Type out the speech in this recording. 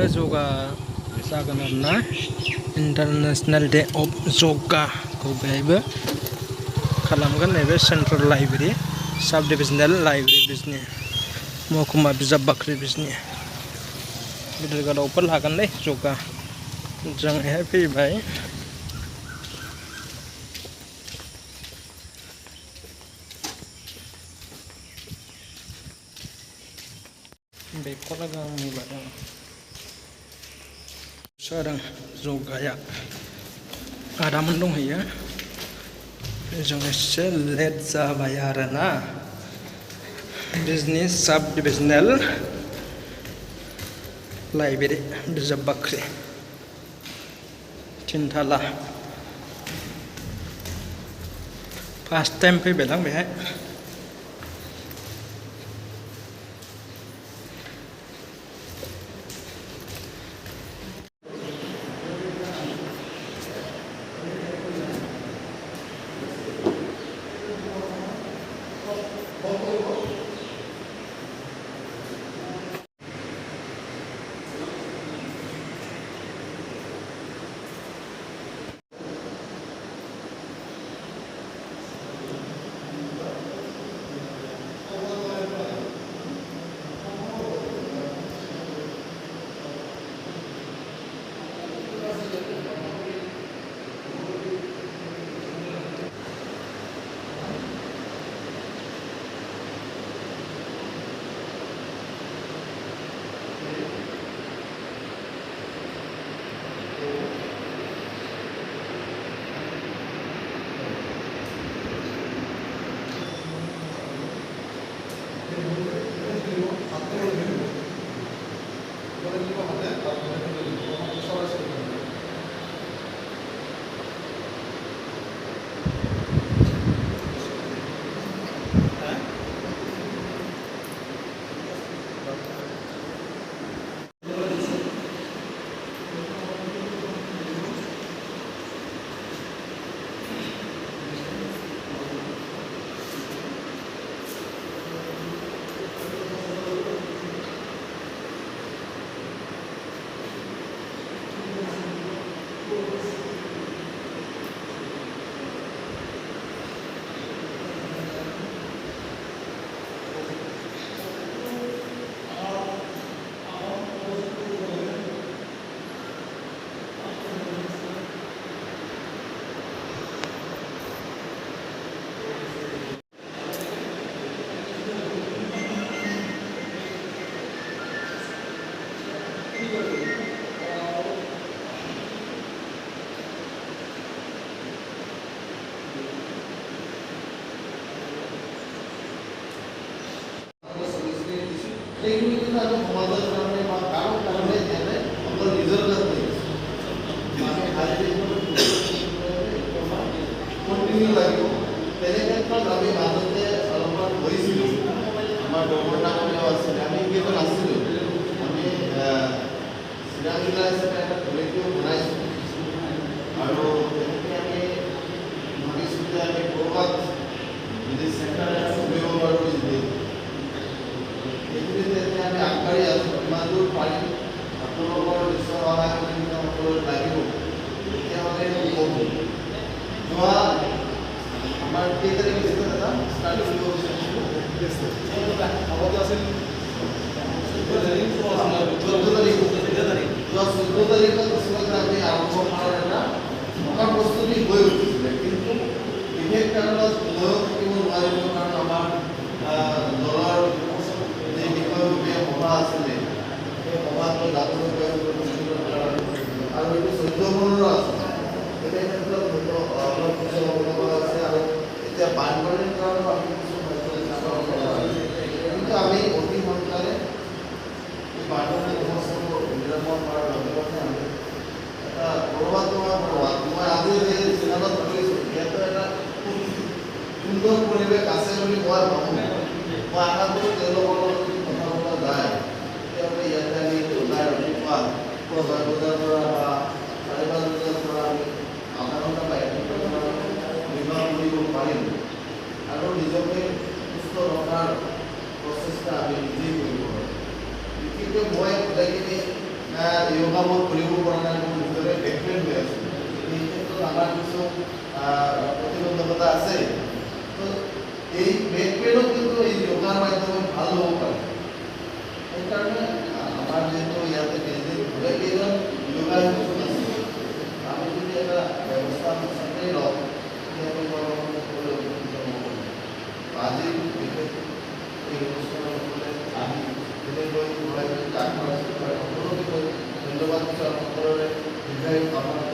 yoga जागोन आरोना international day of योगाखौ बेहायबो खालामगोन नैबे सेन्ट्रेल लाइब्रेरि साब डिभिजनेल लाइब्रेरि बिजनि महकुमा बिजाब बाख्रि बिजनि गिदिर गोलावफोर लागोनलै योगा जोंहाय फैबाय बेखौनो गांनि बादों जादों योगाया आदामोन दंहैयो जों एसे लेट जाबाय आरोना बिजनि साब डिभिजनेल लाइब्रेरि बिजाब बाख्रि थिनथाला फार्स्ट टाइम फैबाय आं बेहाय য়োগা মই কৰিব পৰা নাই, মোৰ নিজৰে বেকপেইন হৈ আছে। এই ক্ষেত্ৰত আমাৰ কিছু প্ৰতিবন্ধকতা আছে। তো এই বেকপেইনত কিন্তু এই য়োগাৰ মাধ্যমে ভাল হ'ব পাৰে। সেইকাৰণে আমাৰ যিহেতু ইয়াতে কেইজন য়োগা শিক্ষক আছে, আমি যদি এটা ব্যৱস্থা সঁচাকৈ লওঁ আজি বিশেষ এই অনুষ্ঠানৰ আমি ধন্যবাদ বিচাৰ সকলোৰে দীৰ্ঘায়ু কামনা